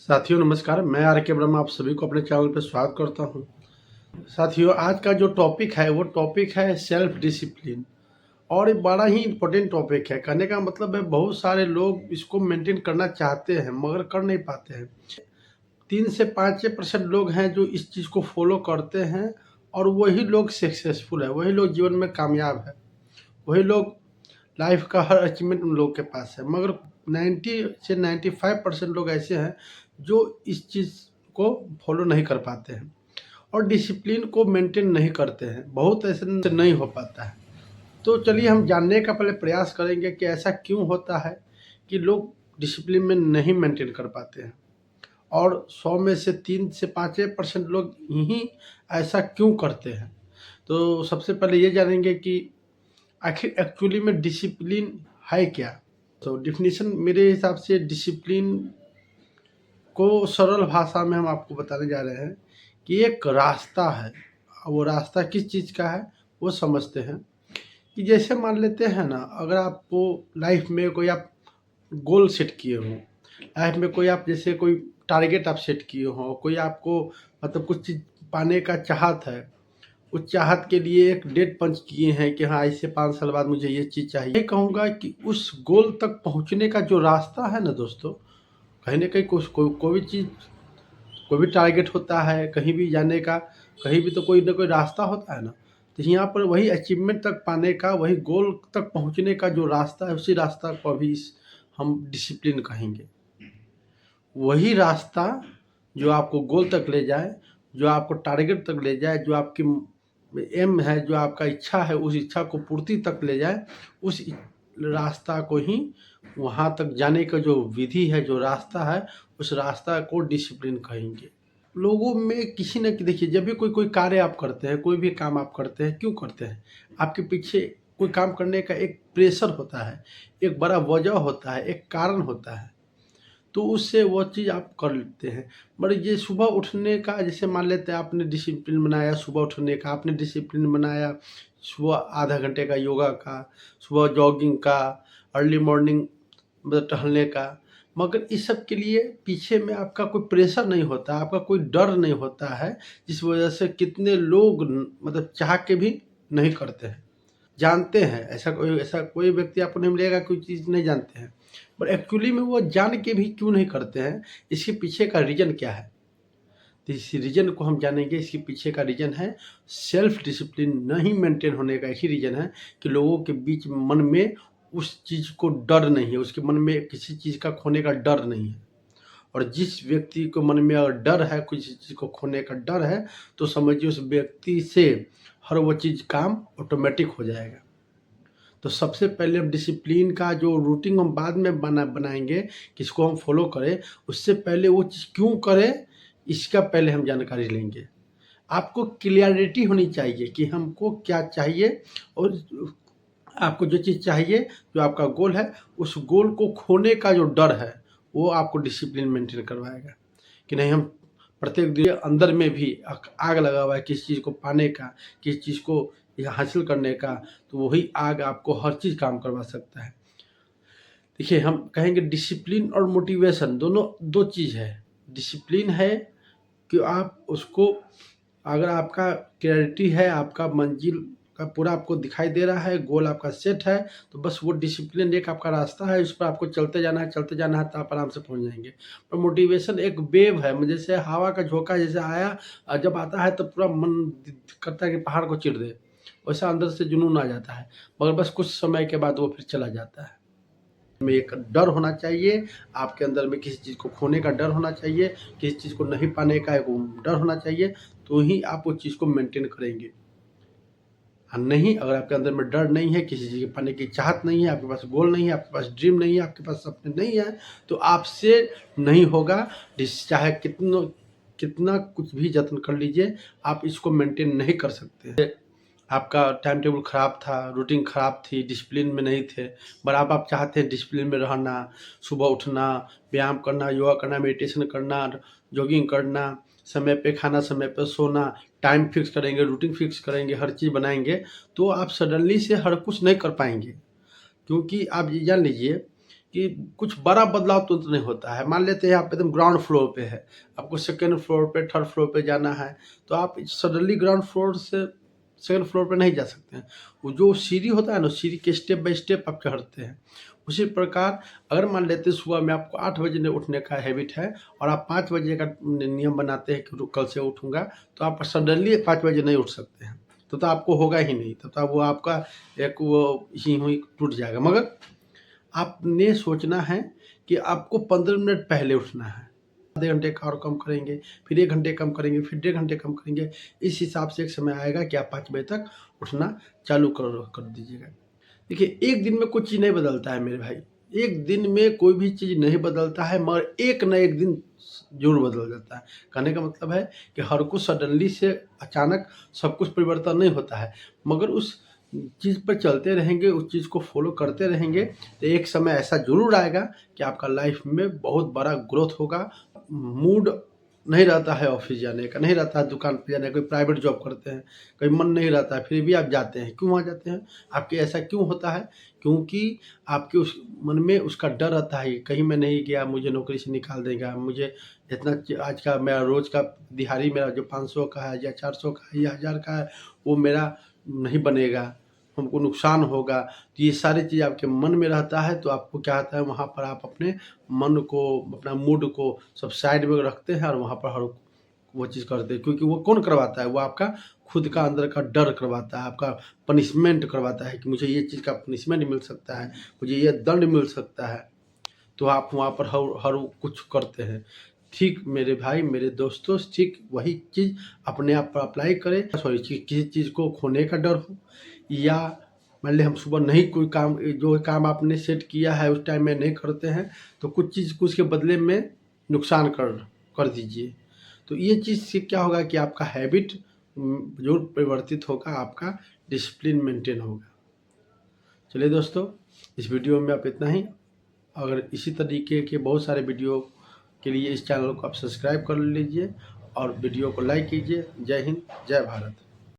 साथियों नमस्कार, मैं आर के ब्रह्मा आप सभी को अपने चैनल पर स्वागत करता हूं। साथियों आज का जो टॉपिक है वो टॉपिक है सेल्फ डिसिप्लिन और ये बड़ा ही इम्पोर्टेंट टॉपिक है। कहने का मतलब है बहुत सारे लोग इसको मेंटेन करना चाहते हैं मगर कर नहीं पाते हैं। 3 से 5% लोग हैं जो इस चीज़ को फॉलो करते हैं और वही लोग सक्सेसफुल है, वही लोग जीवन में कामयाब है, वही लोग लाइफ का हर अचीवमेंट उन लोगों के पास है। मगर 90 से 95% लोग ऐसे हैं जो इस चीज़ को फॉलो नहीं कर पाते हैं और डिसिप्लिन को मेंटेन नहीं करते हैं। बहुत ऐसे नहीं हो पाता है। तो चलिए हम जानने का पहले प्रयास करेंगे कि ऐसा क्यों होता है कि लोग डिसिप्लिन में नहीं मेंटेन कर पाते हैं और 100 में से 3 से 5% लोग ही ऐसा क्यों करते हैं। तो सबसे पहले ये जानेंगे कि आखिर एक्चुअली में डिसिप्लिन है क्या। तो डिफिनीशन मेरे हिसाब से डिसिप्लिन को सरल भाषा में हम आपको बताने जा रहे हैं कि एक रास्ता है। वो रास्ता किस चीज़ का है वो समझते हैं कि जैसे मान लेते हैं ना, अगर आपको लाइफ में कोई आप गोल सेट किए हो, लाइफ में कोई आप जैसे कोई टारगेट आप सेट किए हो, कोई आपको मतलब कुछ चीज़ पाने का चाहत है, उस चाहत के लिए एक डेट पंच किए हैं कि हाँ इससे 5 साल बाद मुझे ये चीज़ चाहिए। मैं कहूँगा कि उस गोल तक पहुँचने का जो रास्ता है ना दोस्तों, कहीं ना कहीं कुछ कोई भी चीज़, कोई भी टारगेट होता है कहीं भी जाने का, कहीं भी तो कोई ना कोई रास्ता होता है ना। तो यहाँ पर वही अचीवमेंट तक पाने का, वही गोल तक पहुँचने का जो रास्ता है, उसी रास्ता को अभी हम डिसिप्लिन कहेंगे। वही रास्ता जो आपको गोल तक ले जाए, जो आपको टारगेट तक ले जाए, जो आपकी एम है, जो आपका इच्छा है, उस इच्छा को पूर्ति तक ले जाए, उस रास्ता को ही, वहाँ तक जाने का जो विधि है, जो रास्ता है, उस रास्ता को डिसिप्लिन कहेंगे। लोगों में किसी न देखिए, जब भी कोई कार्य आप करते हैं, कोई भी काम आप करते हैं, क्यों करते हैं? आपके पीछे कोई काम करने का एक प्रेशर होता है, एक बड़ा वजह होता है, एक कारण होता है, तो उससे वो चीज़ आप कर लेते हैं। बट ये सुबह उठने का, जैसे मान लेते हैं आपने डिसिप्लिन बनाया सुबह उठने का, आपने डिसिप्लिन बनाया सुबह आधा घंटे का योगा का, सुबह जॉगिंग का, अर्ली मॉर्निंग मतलब टहलने का, मगर इस सब के लिए पीछे में आपका कोई प्रेशर नहीं होता, आपका कोई डर नहीं होता है, जिस वजह से कितने लोग मतलब चाह के भी नहीं करते हैं। जानते हैं, ऐसा कोई व्यक्ति आपको नहीं मिलेगा कोई चीज़ नहीं जानते हैं, बट एक्चुअली में वो जान के भी क्यों नहीं करते हैं, इसके पीछे का रीज़न क्या है? तो इस रीज़न को हम जानेंगे। इसके पीछे का रीज़न है सेल्फ डिसिप्लिन नहीं मेंटेन होने का। यही रीज़न है कि लोगों के बीच मन में उस चीज़ को डर नहीं है, उसके मन में किसी चीज़ का खोने का डर नहीं है। और जिस व्यक्ति को मन में अगर डर है, किसी चीज़ को खोने का डर है, तो समझिए उस व्यक्ति से हर वो चीज़ काम ऑटोमेटिक हो जाएगा। तो सबसे पहले हम डिसिप्लिन का जो रूटीन हम बाद में बनाएंगे, किसको हम फॉलो करें, उससे पहले वो चीज़ क्यों करें, इसका पहले हम जानकारी लेंगे। आपको क्लियरिटी होनी चाहिए कि हमको क्या चाहिए, और आपको जो चीज़ चाहिए, जो आपका गोल है, उस गोल को खोने का जो डर है, वो आपको डिसिप्लिन मेंटेन करवाएगा। कि नहीं, हम प्रत्येक दिन अंदर में भी आग लगा हुआ है किसी चीज़ को पाने का, किसी चीज़ को हासिल करने का, तो वही आग आपको हर चीज़ काम करवा सकता है। देखिए, हम कहेंगे डिसिप्लिन और मोटिवेशन दोनों दो चीज़ है। डिसिप्लिन है कि आप उसको, अगर आपका क्लैरिटी है, आपका मंजिल का पूरा आपको दिखाई दे रहा है, गोल आपका सेट है, तो बस वो डिसिप्लिन एक आपका रास्ता है, उस पर आपको चलते जाना है, तो आप आराम से पहुंच जाएंगे। और मोटिवेशन एक वेव है, जैसे हवा का झोंका जैसे आया, जब आता है तो पूरा मन करता है कि पहाड़ को चीर दे, वैसा अंदर से जुनून आ जाता है, मगर बस कुछ समय के बाद वो फिर चला जाता है। में एक डर होना चाहिए, आपके अंदर में किसी चीज़ को खोने का डर होना चाहिए, किसी चीज़ को नहीं पाने का एक डर होना चाहिए, तो ही आप उस चीज़ को मेंटेन करेंगे। नहीं, अगर आपके अंदर में डर नहीं है, किसी चीज़ को पाने की चाहत नहीं है, आपके पास गोल नहीं है, आपके पास ड्रीम नहीं है, आपके पास सपने नहीं है, तो आपसे नहीं होगा। चाहे कितना कुछ भी जतन कर लीजिए, आप इसको मेंटेन नहीं कर सकते। आपका टाइम टेबल ख़राब था, रूटीन ख़राब थी, डिसिप्लिन में नहीं थे, पर आप चाहते हैं डिसिप्लिन में रहना, सुबह उठना, व्यायाम करना, योगा करना, मेडिटेशन करना, जॉगिंग करना, समय पे खाना, समय पे सोना, टाइम फिक्स करेंगे, रूटीन फिक्स करेंगे, हर चीज़ बनाएंगे, तो आप सडनली से हर कुछ नहीं कर पाएंगे। क्योंकि आप ये जान लीजिए कि कुछ बड़ा बदलाव तुरंत नहीं होता है। मान लेते हैं आप एकदम ग्राउंड फ्लोर पे है, आपको सेकंड फ्लोर पे, थर्ड फ्लोर पे जाना है, तो आप सडनली ग्राउंड फ्लोर से सेकंड फ्लोर पे नहीं जा सकते हैं। वो जो सीढ़ी होता है ना, सीढ़ी के स्टेप बाय स्टेप आप चढ़ते हैं। उसी प्रकार अगर मान लेते हैं सुबह में आपको 8 बजे उठने का हैबिट है और आप 5 बजे का नियम बनाते हैं कि कल से उठूँगा, तो आप सडनली 5 बजे नहीं उठ सकते हैं। तो आपको होगा ही नहीं, तब वो आपका एक वो ही हुई टूट जाएगा। मगर आपने सोचना है कि आपको 15 मिनट पहले उठना है। आधे घंटे का और कम करेंगे, फिर 1 घंटे कम करेंगे, फिर डेढ़ घंटे कम करेंगे। इस हिसाब से एक समय आएगा कि आप 5 बजे तक उठना चालू कर दीजिएगा। देखिए, एक दिन में कुछ चीज़ नहीं बदलता है मेरे भाई। एक दिन में कोई भी चीज़ नहीं बदलता है, मगर एक ना एक दिन ज़रूर बदल जाता है। कहने का मतलब है कि हर कुछ सडनली से अचानक सब कुछ परिवर्तन नहीं होता है, मगर उस चीज़ पर चलते रहेंगे, उस चीज़ को फ़ॉलो करते रहेंगे, तो एक समय ऐसा ज़रूर आएगा कि आपका लाइफ़ में बहुत बड़ा ग्रोथ होगा। मूड नहीं रहता है ऑफ़िस जाने का, नहीं रहता है दुकान पे जाने का, कोई प्राइवेट जॉब करते हैं, कहीं मन नहीं रहता है, फिर भी आप जाते हैं। क्यों वहाँ जाते हैं? आपके ऐसा क्यों होता है? क्योंकि आपके उस मन में उसका डर रहता है, कहीं मैं नहीं गया, मुझे नौकरी से निकाल देगा, मुझे इतना आज का मेरा रोज़ का दिहाड़ी मेरा जो 500 का है या 400 का है या 1000 का है, वो मेरा नहीं बनेगा, हमको नुकसान होगा। तो ये सारी चीज़ आपके मन में रहता है, तो आपको क्या होता है, वहाँ पर आप अपने मन को, अपना मूड को सब साइड में रखते हैं और वहाँ पर हर वो चीज़ करते हैं। क्योंकि वो कौन करवाता है? वो आपका खुद का अंदर का डर करवाता है, आपका पनिशमेंट करवाता है कि मुझे ये चीज़ का पनिशमेंट मिल सकता है, मुझे ये दंड मिल सकता है। तो आप वहाँ पर हर कुछ करते हैं। ठीक मेरे भाई, मेरे दोस्तों, ठीक वही चीज़ अपने आप पर अप्लाई करें। सॉरी, किसी चीज़ को खोने का डर हो, या मान लें हम सुबह नहीं कोई काम, जो काम आपने सेट किया है उस टाइम में नहीं करते हैं, तो कुछ चीज़ को उसके बदले में नुकसान कर दीजिए। तो ये चीज़ से क्या होगा कि आपका हैबिट ज़रूर परिवर्तित होगा, आपका डिसिप्लिन मेंटेन होगा। चलिए दोस्तों, इस वीडियो में आप इतना ही। अगर इसी तरीके के बहुत सारे वीडियो के लिए इस चैनल को आप सब्सक्राइब कर लीजिए और वीडियो को लाइक कीजिए। जय हिंद, जय भारत।